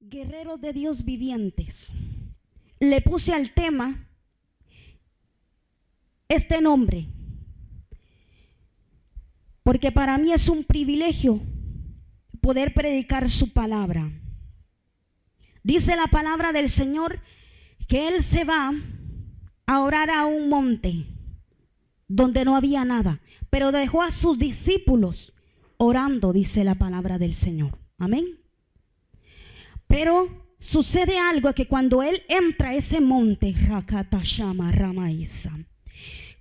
Guerreros de Dios vivientes. Le puse al tema este nombre, porque para mí es un privilegio poder predicar su palabra. Dice la palabra del Señor que Él se va a orar a un monte donde no había nada, pero dejó a sus discípulos orando, dice la palabra del Señor. Amén. Pero sucede algo, que cuando Él entra a ese monte,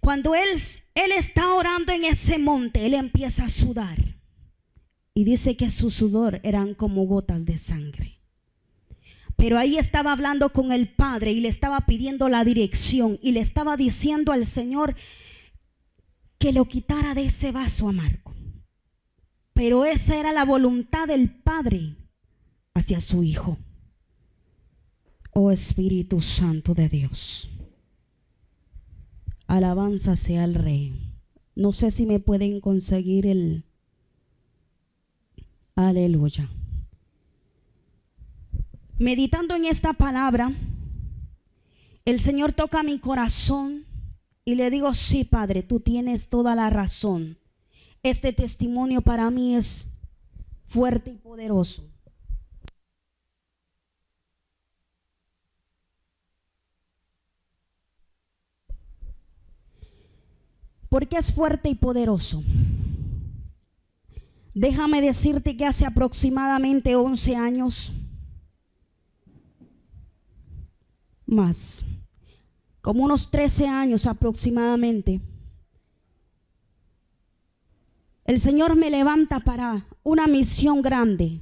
cuando él está orando en ese monte, Él empieza a sudar. Y dice que su sudor eran como gotas de sangre. Pero ahí estaba hablando con el Padre y le estaba pidiendo la dirección y le estaba diciendo al Señor que lo quitara de ese vaso amargo. Pero esa era la voluntad del Padre hacia su Hijo. Oh Espíritu Santo de Dios. Alabanza sea al Rey. No sé si me pueden conseguir el... Aleluya. Meditando en esta palabra, el Señor toca mi corazón y le digo: sí, Padre, tú tienes toda la razón. Este testimonio para mí es fuerte y poderoso. Porque es fuerte y poderoso. Déjame decirte que hace aproximadamente 11 años, más, como unos 13 años aproximadamente, el Señor me levanta para una misión grande.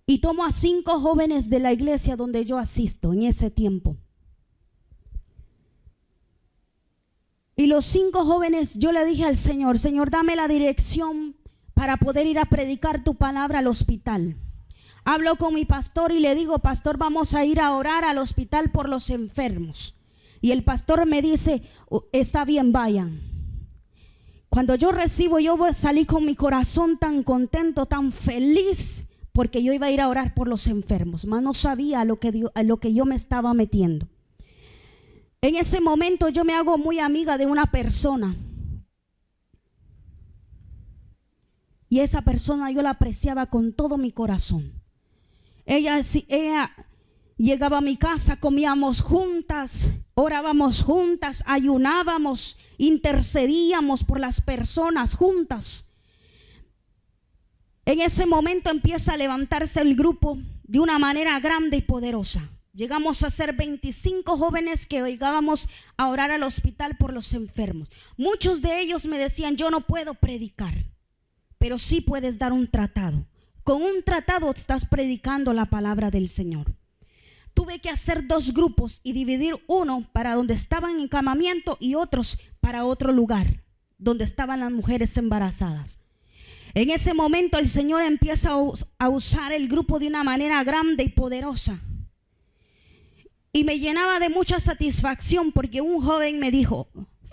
Y tomo a 5 jóvenes de la iglesia donde yo asisto en ese tiempo. Y los 5 jóvenes, yo le dije al Señor: Señor, dame la dirección para poder ir a predicar tu palabra al hospital. Hablo con mi pastor y le digo: pastor, vamos a ir a orar al hospital por los enfermos. Y el pastor me dice: está bien, vayan. Cuando yo recibo, yo salí con mi corazón tan contento, tan feliz, porque yo iba a ir a orar por los enfermos, mas no sabía a lo que yo me estaba metiendo. En ese momento yo me hago muy amiga de una persona. Y esa persona yo la apreciaba con todo mi corazón. Ella llegaba a mi casa, comíamos juntas, orábamos juntas, ayunábamos, intercedíamos por las personas juntas. En ese momento empieza a levantarse el grupo de una manera grande y poderosa. Llegamos a ser 25 jóvenes que llegábamos a orar al hospital por los enfermos. Muchos de ellos me decían: yo no puedo predicar, pero sí puedes dar un tratado. Con un tratado estás predicando la palabra del Señor. Tuve que hacer 2 grupos y dividir uno para donde estaban en encamamiento y otros para otro lugar, donde estaban las mujeres embarazadas. En ese momento el Señor empieza a usar el grupo de una manera grande y poderosa. Y me llenaba de mucha satisfacción, porque un joven me dijo: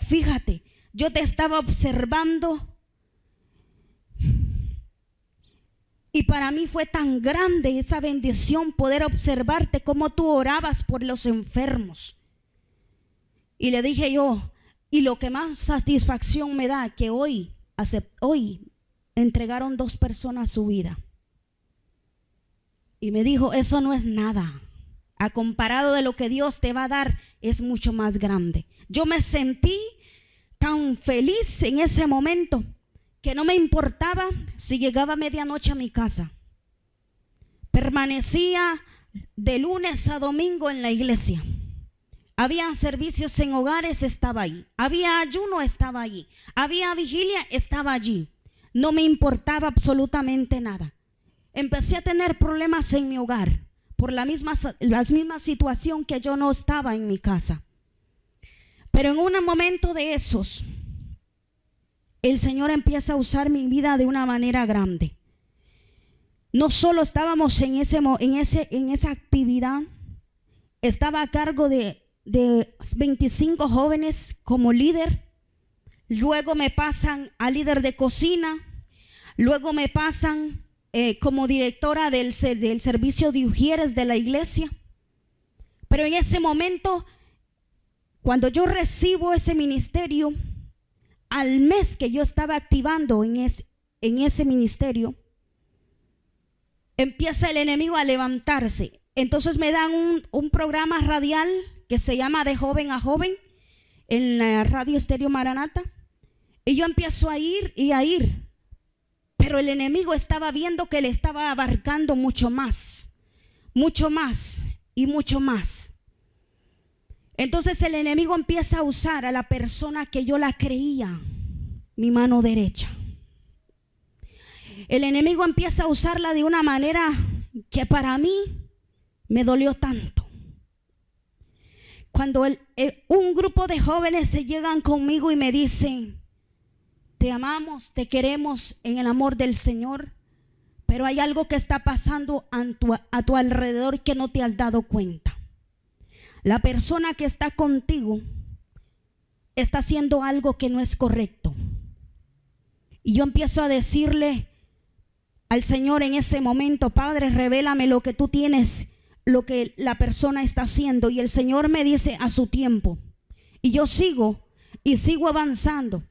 fíjate, yo te estaba observando y para mí fue tan grande esa bendición poder observarte cómo tú orabas por los enfermos. Y le dije yo: y lo que más satisfacción me da, que hoy entregaron 2 personas su vida. Y me dijo: eso no es nada. A comparado de lo que Dios te va a dar, es mucho más grande. Yo me sentí tan feliz en ese momento que no me importaba si llegaba a medianoche a mi casa. Permanecía de lunes a domingo en la iglesia. Habían servicios en hogares, estaba ahí. Había ayuno, estaba allí. Había vigilia, estaba allí. No me importaba absolutamente nada. Empecé a tener problemas en mi hogar por la misma situación, que yo no estaba en mi casa. Pero en un momento de esos, el Señor empieza a usar mi vida de una manera grande. No solo estábamos en esa actividad, estaba a cargo de 25 jóvenes como líder. Luego me pasan a líder de cocina. Luego me pasan como directora del servicio de Ujieres de la iglesia. Pero en ese momento, cuando yo recibo ese ministerio, al mes que yo estaba activando en ese ministerio, empieza el enemigo a levantarse. Entonces me dan un programa radial que se llama De Joven a Joven en la radio Estéreo Maranata. Y yo empiezo a ir y a ir. Pero el enemigo estaba viendo que le estaba abarcando mucho más y mucho más. Entonces el enemigo empieza a usar a la persona que yo la creía mi mano derecha. El enemigo empieza a usarla de una manera que para mí me dolió tanto. Cuando un grupo de jóvenes se llegan conmigo y me dicen: te amamos, te queremos en el amor del Señor, pero hay algo que está pasando a tu alrededor que no te has dado cuenta. La persona que está contigo está haciendo algo que no es correcto. Y yo empiezo a decirle al Señor en ese momento: Padre, revélame lo que tú tienes, lo que la persona está haciendo. Y el Señor me dice a su tiempo. Y yo sigo avanzando.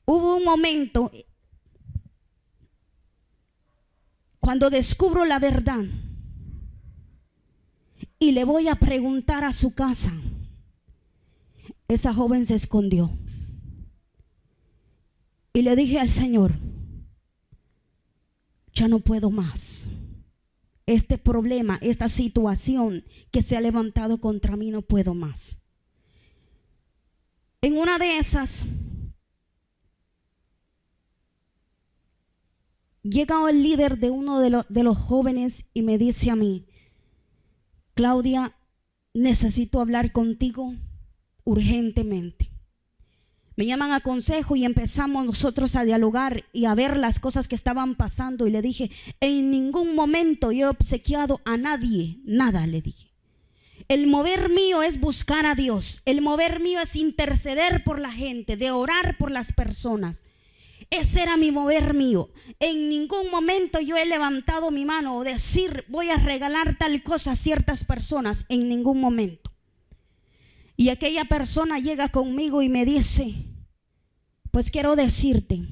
Hubo un momento cuando descubro la verdad y le voy a preguntar a su casa. Esa joven se escondió. Y le dije al Señor: ya no puedo más. Este problema, esta situación que se ha levantado contra mí, no puedo más. En una de esas, llega el líder de uno de los jóvenes y me dice a mí: Claudia, necesito hablar contigo urgentemente. Me llaman a consejo y empezamos nosotros a dialogar y a ver las cosas que estaban pasando. Y le dije: en ningún momento yo he obsequiado a nadie nada, le dije. El mover mío es buscar a Dios. El mover mío es interceder por la gente, de orar por las personas. Ese era mi mover mío. En ningún momento yo he levantado mi mano o decir: voy a regalar tal cosa a ciertas personas. En ningún momento. Y aquella persona llega conmigo y me dice: pues quiero decirte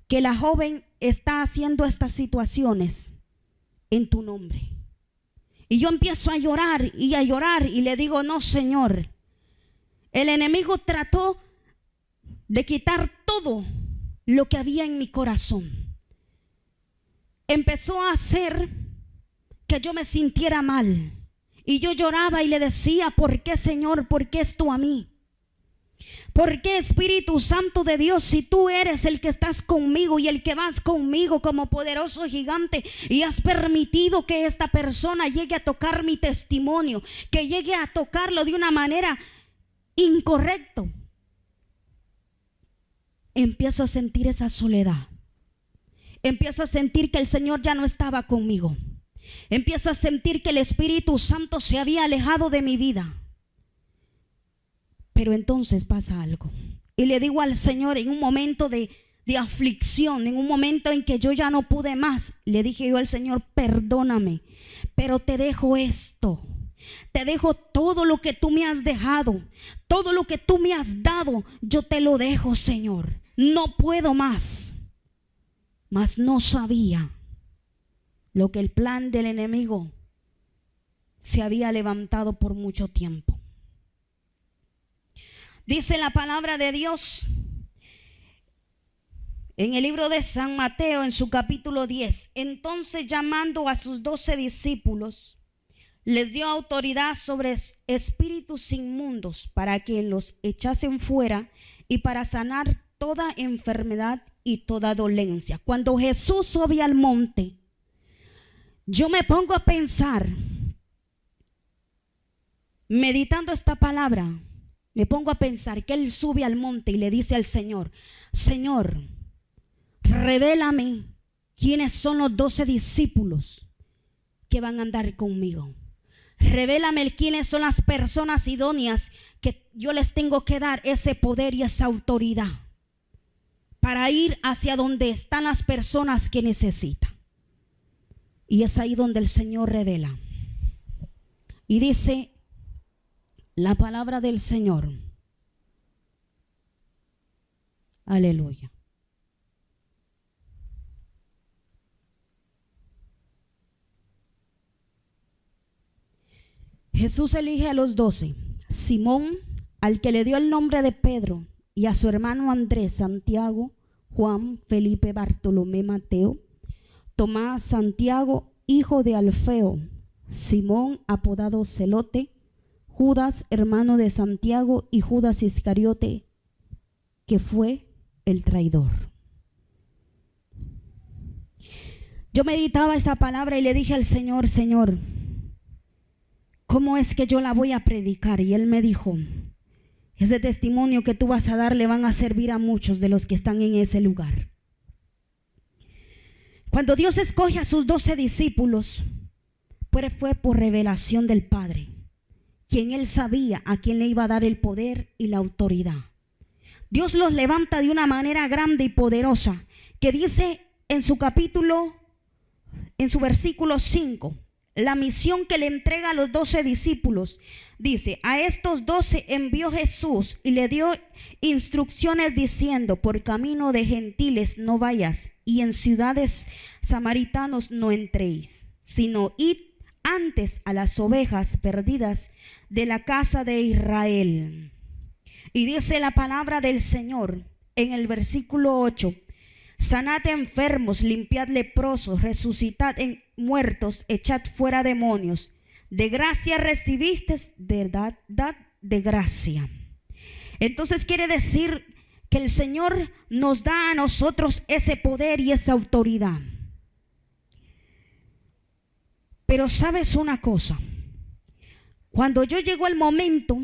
que la joven está haciendo estas situaciones en tu nombre. Y yo empiezo a llorar y le digo: no, Señor. El enemigo trató de quitar todo lo que había en mi corazón. Empezó a hacer que yo me sintiera mal. Y yo lloraba y le decía: ¿por qué, Señor? ¿Por qué esto a mí? ¿Por qué, Espíritu Santo de Dios, si tú eres el que estás conmigo y el que vas conmigo como poderoso gigante, y has permitido que esta persona llegue a tocar mi testimonio, que llegue a tocarlo de una manera incorrecta? Empiezo a sentir esa soledad. Empiezo a sentir que el Señor ya no estaba conmigo. Empiezo a sentir que el Espíritu Santo se había alejado de mi vida. Pero entonces pasa algo. Y le digo al Señor en un momento de aflicción, en un momento en que yo ya no pude más, le dije yo al Señor: perdóname, pero te dejo esto. Te dejo todo lo que tú me has dejado, todo lo que tú me has dado, yo te lo dejo, Señor. No puedo más. Mas no sabía lo que el plan del enemigo se había levantado por mucho tiempo. Dice la palabra de Dios en el libro de San Mateo, en su capítulo 10. Entonces, llamando a sus 12 discípulos, les dio autoridad sobre espíritus inmundos para que los echasen fuera y para sanar toda enfermedad y toda dolencia. Cuando Jesús sube al monte, yo me pongo a pensar, meditando esta palabra, me pongo a pensar que Él sube al monte y le dice al Señor: Señor, revélame quiénes son los 12 discípulos que van a andar conmigo. Revélame quiénes son las personas idóneas que yo les tengo que dar ese poder y esa autoridad para ir hacia donde están las personas que necesitan. Y es ahí donde el Señor revela. Y dice la palabra del Señor. Aleluya. Jesús elige a los 12. Simón, al que le dio el nombre de Pedro, y a su hermano Andrés, Santiago, Juan, Felipe, Bartolomé, Mateo, Tomás, Santiago, hijo de Alfeo, Simón, apodado Celote, Judas, hermano de Santiago, y Judas Iscariote, que fue el traidor. Yo meditaba esta palabra y le dije al Señor, Señor, ¿cómo es que yo la voy a predicar? Y Él me dijo, ese testimonio que tú vas a dar le van a servir a muchos de los que están en ese lugar. Cuando Dios escoge a sus 12 discípulos, pues fue por revelación del Padre, quien Él sabía a quién le iba a dar el poder y la autoridad. Dios los levanta de una manera grande y poderosa, que dice en su capítulo, en su versículo 5, la misión que le entrega a los 12 discípulos. Dice, a estos 12 envió Jesús y le dio instrucciones diciendo, por camino de gentiles no vayas y en ciudades samaritanos no entréis, sino id antes a las ovejas perdidas de la casa de Israel. Y dice la palabra del Señor en el versículo 8, sanad enfermos, limpiad leprosos, resucitad en muertos, echad fuera demonios. De gracia recibisteis, de dad de gracia. Entonces quiere decir que el Señor nos da a nosotros ese poder y esa autoridad. Pero sabes una cosa, cuando yo llego al momento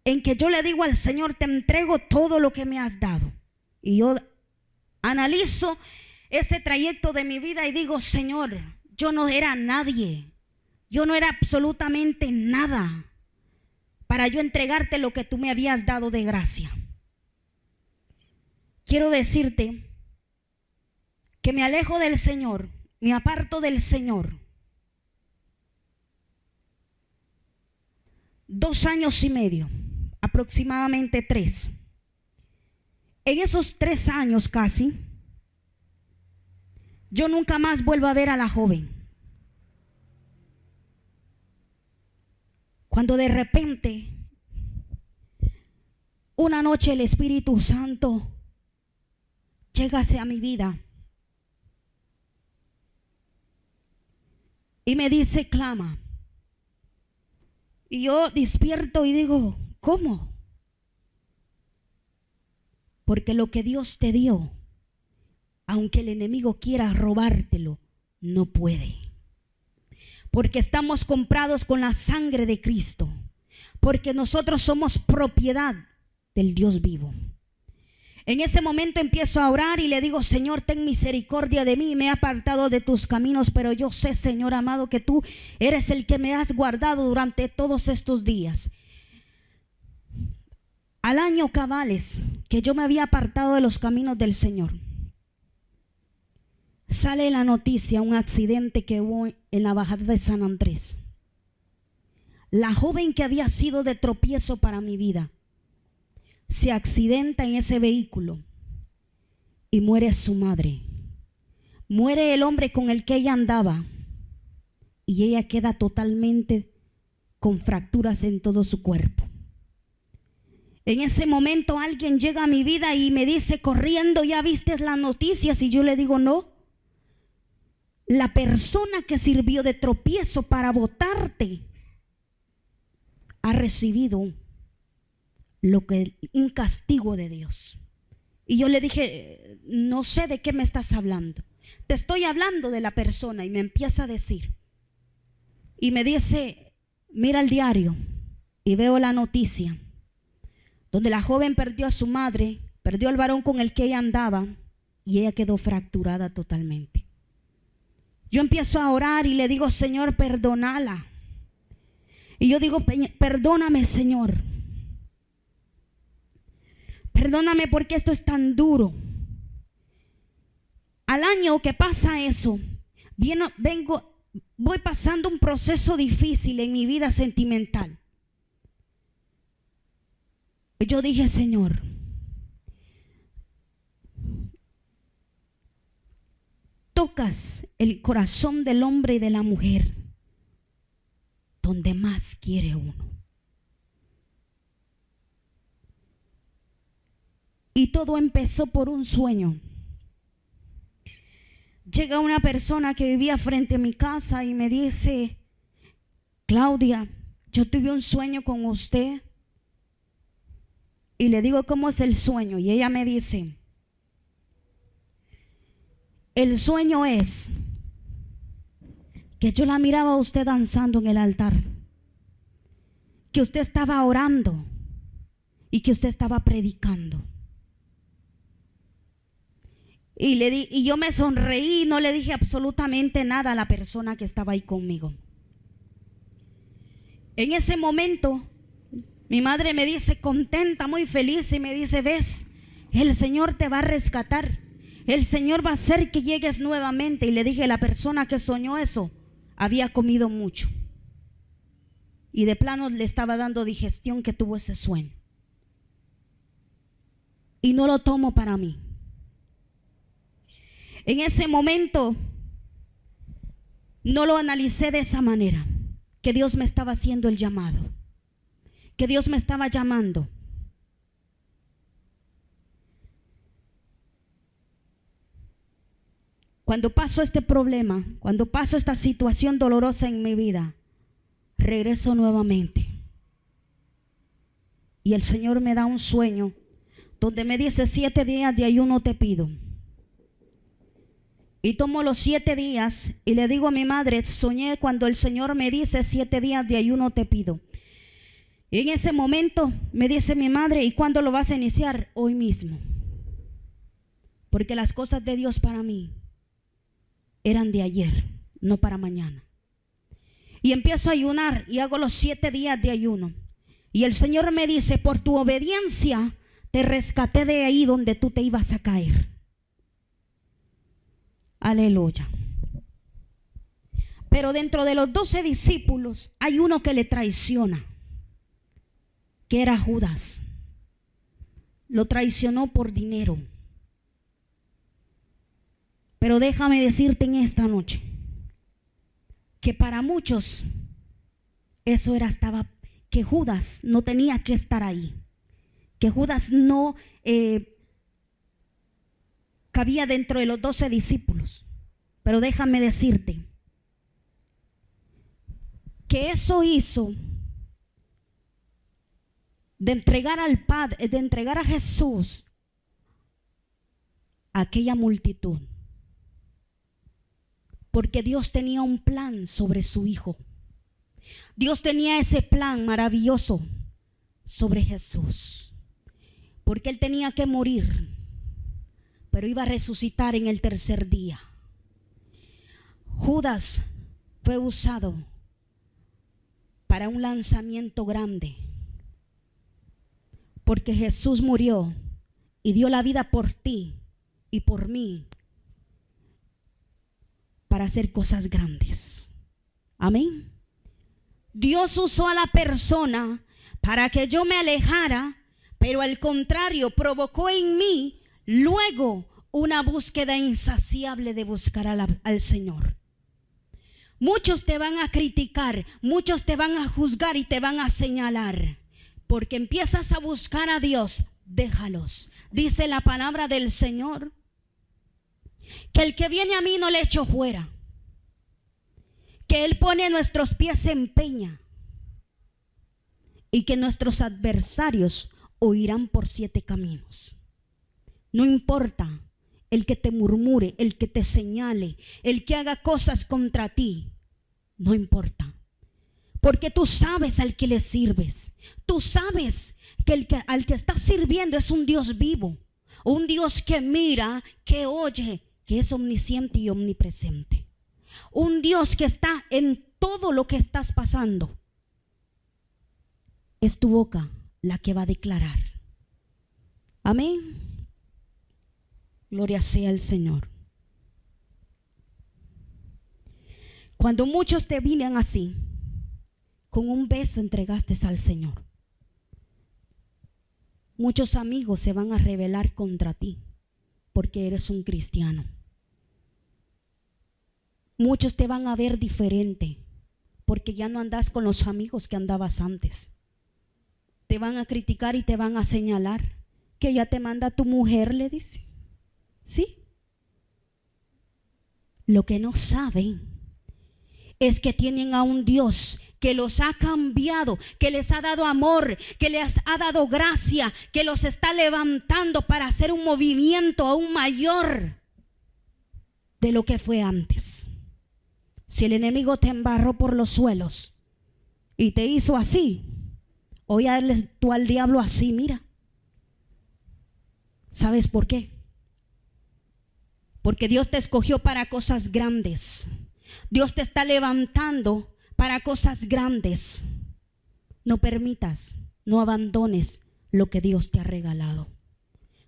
en que yo le digo al Señor, te entrego todo lo que me has dado, y yo analizo ese trayecto de mi vida y digo, Señor, yo no era nadie, yo no era absolutamente nada para yo entregarte lo que tú me habías dado de gracia. Quiero decirte que me alejo del Señor, me aparto del Señor 2 años y medio, aproximadamente 3. En esos 3 años casi, yo nunca más vuelvo a ver a la joven. Cuando de repente, una noche el Espíritu Santo llega hacia mi vida y me dice, clama. Y yo despierto y digo, ¿cómo? Porque lo que Dios te dio, aunque el enemigo quiera robártelo, no puede. Porque estamos comprados con la sangre de Cristo. Porque nosotros somos propiedad del Dios vivo. En ese momento empiezo a orar y le digo, Señor, ten misericordia de mí, me he apartado de tus caminos, pero yo sé, Señor amado, que tú eres el que me has guardado durante todos estos días. Al año cabales que yo me había apartado de los caminos del Señor, sale la noticia, un accidente que hubo en la bajada de San Andrés. La joven que había sido de tropiezo para mi vida, se accidenta en ese vehículo y muere su madre. Muere el hombre con el que ella andaba y ella queda totalmente con fracturas en todo su cuerpo. En ese momento alguien llega a mi vida y me dice corriendo, ¿ya viste las noticias? Y yo le digo, no. La persona que sirvió de tropiezo para botarte ha recibido un castigo de Dios. Y yo le dije, no sé de qué me estás hablando. Te estoy hablando de la persona. Y me empieza a decir. Y me dice, mira el diario. Y veo la noticia donde la joven perdió a su madre, perdió al varón con el que ella andaba y ella quedó fracturada totalmente. Yo empiezo a orar y le digo, Señor, perdónala. Y yo digo, perdóname, Señor. Perdóname porque esto es tan duro. Al año que pasa eso, vengo voy pasando un proceso difícil en mi vida sentimental. Yo dije, Señor, tocas el corazón del hombre y de la mujer donde más quiere uno. Y todo empezó por un sueño. Llega una persona que vivía frente a mi casa y me dice, Claudia, yo tuve un sueño con usted. Y le digo, ¿cómo es el sueño? Y ella me dice, el sueño es que yo la miraba a usted danzando en el altar, que usted estaba orando y que usted estaba predicando. Y yo me sonreí y no le dije absolutamente nada a la persona que estaba ahí conmigo. En ese momento, mi madre me dice, contenta, muy feliz, y me dice, ves, el Señor te va a rescatar. El Señor va a hacer que llegues nuevamente. Y le dije, la persona que soñó eso había comido mucho. Y de plano le estaba dando digestión que tuvo ese sueño. Y no lo tomo para mí. En ese momento no lo analicé de esa manera, que Dios me estaba haciendo el llamado, que Dios me estaba llamando. Cuando paso este problema, cuando paso esta situación dolorosa en mi vida, regreso nuevamente. Y el Señor me da un sueño donde me dice 7 días de ayuno te pido. Y tomo los 7 días y le digo a mi madre, soñé cuando el Señor me dice 7 días de ayuno te pido. Y en ese momento me dice mi madre, ¿y cuándo lo vas a iniciar? Hoy mismo. Porque las cosas de Dios para mí eran de ayer, no para mañana. Y empiezo a ayunar y hago los 7 días de ayuno. Y el Señor me dice, por tu obediencia te rescaté de ahí donde tú te ibas a caer. Aleluya. Pero dentro de los 12 discípulos hay uno que le traiciona, que era Judas. Lo traicionó por dinero. Pero déjame decirte en esta noche que para muchos eso estaba, que Judas no tenía que estar ahí, que Judas no cabía dentro de los 12 discípulos. Pero déjame decirte que eso hizo de entregar al Padre, de entregar a Jesús a aquella multitud, porque Dios tenía un plan sobre su Hijo. Dios tenía ese plan maravilloso sobre Jesús, porque Él tenía que morir, pero iba a resucitar en el tercer día. Judas fue usado para un lanzamiento grande, porque Jesús murió y dio la vida por ti y por mí para hacer cosas grandes. Amén. Dios usó a la persona para que yo me alejara, pero al contrario provocó en mí luego una búsqueda insaciable de buscar al Señor. Muchos te van a criticar, muchos te van a juzgar y te van a señalar, porque empiezas a buscar a Dios. Déjalos. Dice la palabra del Señor que el que viene a mí no le echo fuera, que Él pone nuestros pies en peña y que nuestros adversarios huirán por 7 caminos. No importa el que te murmure, el que te señale, el que haga cosas contra ti, no importa, porque tú sabes al que le sirves. Tú sabes que al que estás sirviendo es un Dios vivo, un Dios que mira, que oye, que es omnisciente y omnipresente, un Dios que está en todo lo que estás pasando. Es tu boca la que va a declarar. Amén. Gloria sea al Señor. Cuando muchos te vienen así, con un beso entregaste al Señor. Muchos amigos se van a rebelar contra ti porque eres un cristiano. Muchos te van a ver diferente porque ya no andas con los amigos que andabas antes. Te van a criticar y te van a señalar que ya te manda tu mujer, le dice. ¿Sí? Lo que no saben es que tienen a un Dios que los ha cambiado, que les ha dado amor, que les ha dado gracia, que los está levantando para hacer un movimiento aún mayor de lo que fue antes. Si el enemigo te embarró por los suelos y te hizo así, hoy hazle tú al diablo así, mira. ¿Sabes por qué? Porque Dios te escogió para cosas grandes. Dios te está levantando para cosas grandes. No permitas, no abandones lo que Dios te ha regalado.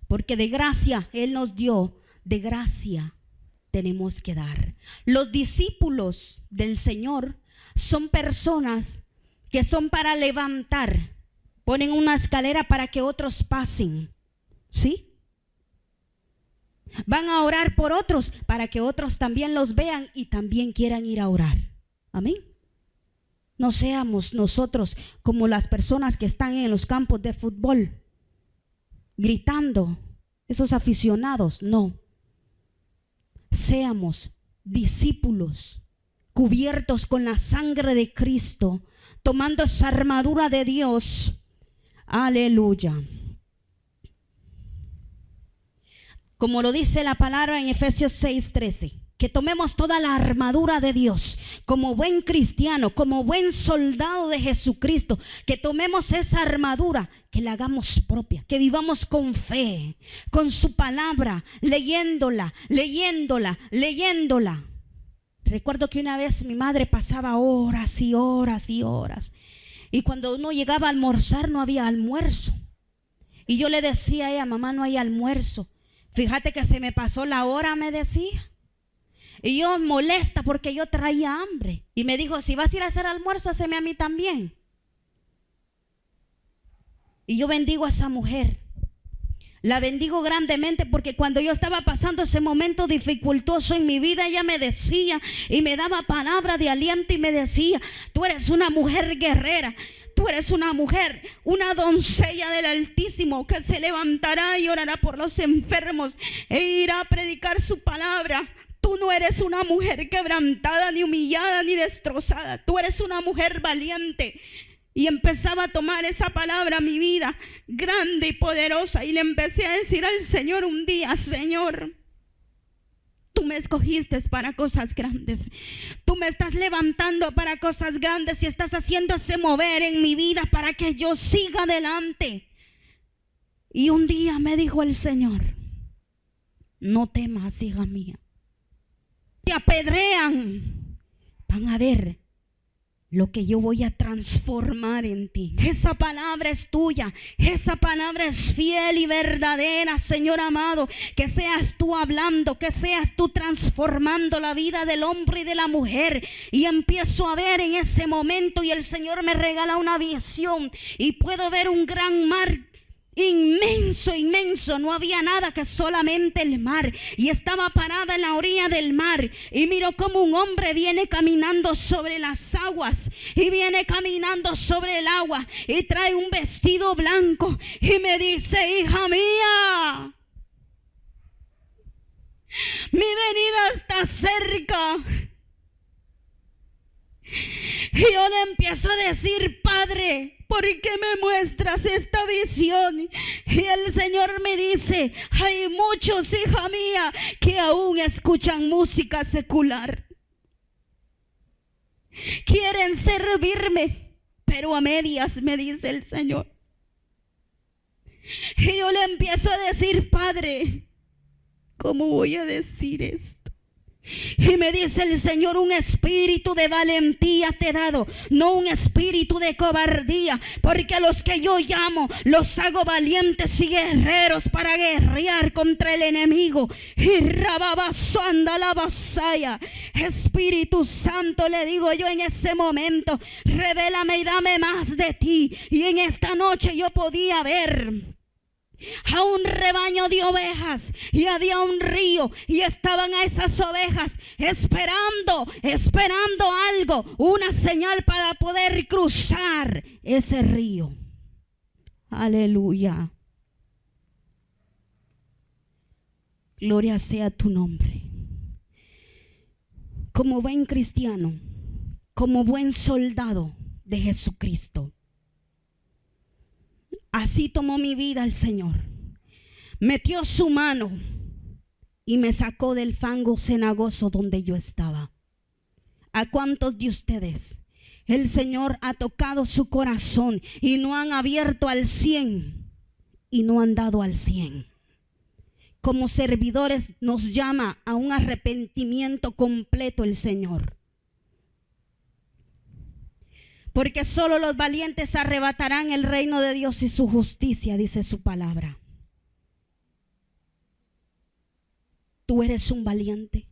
Porque de gracia Él nos dio, de gracia tenemos que dar. Los discípulos del Señor son personas que son para levantar. Ponen una escalera para que otros pasen. ¿Sí? Van a orar por otros para que otros también los vean y también quieran ir a orar. Amén. No seamos nosotros como las personas que están en los campos de fútbol gritando, esos aficionados. No. Seamos discípulos cubiertos con la sangre de Cristo, tomando esa armadura de Dios. Aleluya. Como lo dice la palabra en Efesios 6:13, que tomemos toda la armadura de Dios como buen cristiano, como buen soldado de Jesucristo, que tomemos esa armadura, que la hagamos propia, que vivamos con fe, con su palabra, leyéndola. Recuerdo que una vez mi madre pasaba horas y horas y horas, y cuando uno llegaba a almorzar no había almuerzo, y yo le decía a ella: mamá, no hay almuerzo. Fíjate que se me pasó la hora, me decía. Y yo molesta porque yo traía hambre. Y me dijo: si vas a ir a hacer almuerzo, haceme a mí también. Y yo bendigo a esa mujer. La bendigo grandemente porque cuando yo estaba pasando ese momento dificultoso en mi vida, ella me decía y me daba palabra de aliento y me decía: tú eres una mujer guerrera. Tú eres una mujer, una doncella del Altísimo, que se levantará y orará por los enfermos e irá a predicar su palabra. Tú no eres una mujer quebrantada, ni humillada, ni destrozada. Tú eres una mujer valiente. Y empezaba a tomar esa palabra a mi vida, grande y poderosa. Y le empecé a decir al Señor un día: Señor, tú me escogiste para cosas grandes. Tú me estás levantando para cosas grandes y estás haciéndose mover en mi vida para que yo siga adelante. Y un día me dijo el Señor: no temas, hija mía. Te apedrean, van a ver lo que yo voy a transformar en ti. Esa palabra es tuya, esa palabra es fiel y verdadera, Señor amado. Que seas tú hablando, que seas tú transformando la vida del hombre y de la mujer. Y empiezo a ver en ese momento, y el Señor me regala una visión, y puedo ver un gran mar inmenso, inmenso. No había nada, que solamente el mar. Y estaba parada en la orilla del mar, y miro como un hombre viene caminando sobre las aguas, y viene caminando sobre el agua, y trae un vestido blanco, y me dice: hija mía, mi venida está cerca. Y yo le empiezo a decir: Padre, ¿por qué me muestras esta visión? Y el Señor me dice: hay muchos, hija mía, que aún escuchan música secular. Quieren servirme, pero a medias, me dice el Señor. Y yo le empiezo a decir: Padre, ¿cómo voy a decir esto? Y me dice el Señor, un espíritu de valentía te he dado, no un espíritu de cobardía, porque a los que yo llamo los hago valientes y guerreros para guerrear contra el enemigo. Y rababasanda la vasaya. Espíritu Santo, le digo yo en ese momento, revélame y dame más de ti. Y en esta noche yo podía ver a un rebaño de ovejas y había un río y estaban a esas ovejas esperando algo, una señal para poder cruzar ese río. Aleluya. Gloria sea tu nombre. Como buen cristiano, como buen soldado de Jesucristo, así tomó mi vida el Señor. Metió su mano y me sacó del fango cenagoso donde yo estaba. ¿A cuántos de ustedes el Señor ha tocado su corazón y no han abierto al 100 y no han dado al 100? Como servidores nos llama a un arrepentimiento completo el Señor. Porque solo los valientes arrebatarán el reino de Dios y su justicia, dice su palabra. Tú eres un valiente.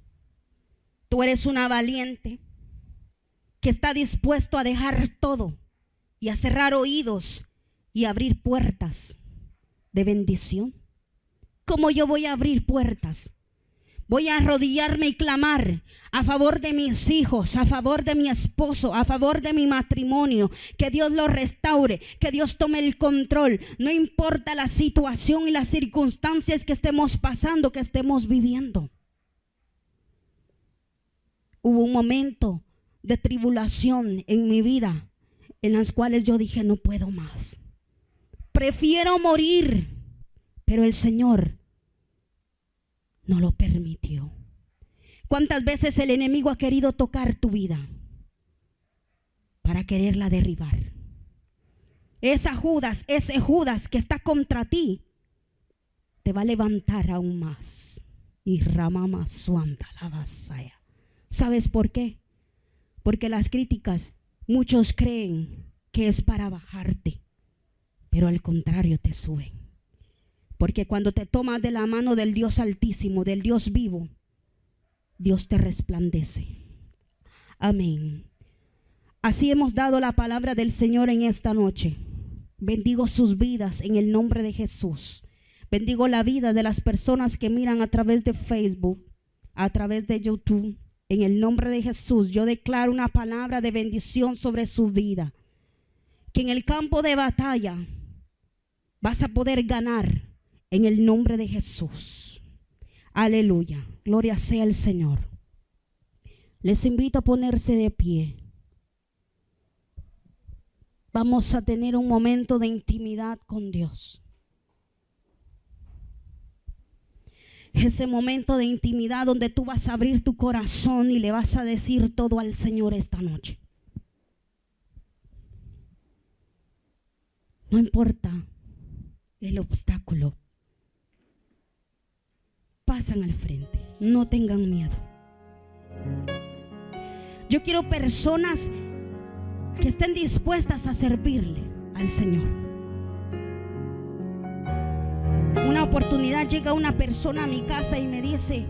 Tú eres una valiente que está dispuesto a dejar todo y a cerrar oídos y abrir puertas de bendición. ¿Cómo yo voy a abrir puertas? Voy a arrodillarme y clamar a favor de mis hijos, a favor de mi esposo, a favor de mi matrimonio. Que Dios lo restaure, que Dios tome el control. No importa la situación y las circunstancias que estemos pasando, que estemos viviendo. Hubo un momento de tribulación en mi vida en las cuales yo dije, no puedo más. Prefiero morir, pero el Señor no lo permitió. ¿Cuántas veces el enemigo ha querido tocar tu vida para quererla derribar? Ese Judas que está contra ti, te va a levantar aún más. Y ramama suanda la vasaya. ¿Sabes por qué? Porque las críticas, muchos creen que es para bajarte, pero al contrario te suben. Porque cuando te tomas de la mano del Dios Altísimo, del Dios vivo, Dios te resplandece. Amén. Así hemos dado la palabra del Señor en esta noche. Bendigo sus vidas en el nombre de Jesús. Bendigo la vida de las personas que miran a través de Facebook, a través de YouTube. En el nombre de Jesús, yo declaro una palabra de bendición sobre su vida. Que en el campo de batalla vas a poder ganar. En el nombre de Jesús. Aleluya. Gloria sea el Señor. Les invito a ponerse de pie. Vamos a tener un momento de intimidad con Dios. Ese momento de intimidad donde tú vas a abrir tu corazón y le vas a decir todo al Señor esta noche. No importa el obstáculo. Pasan al frente, no tengan miedo. Yo quiero personas que estén dispuestas a servirle al Señor. Una oportunidad llega una persona a mi casa y me dice,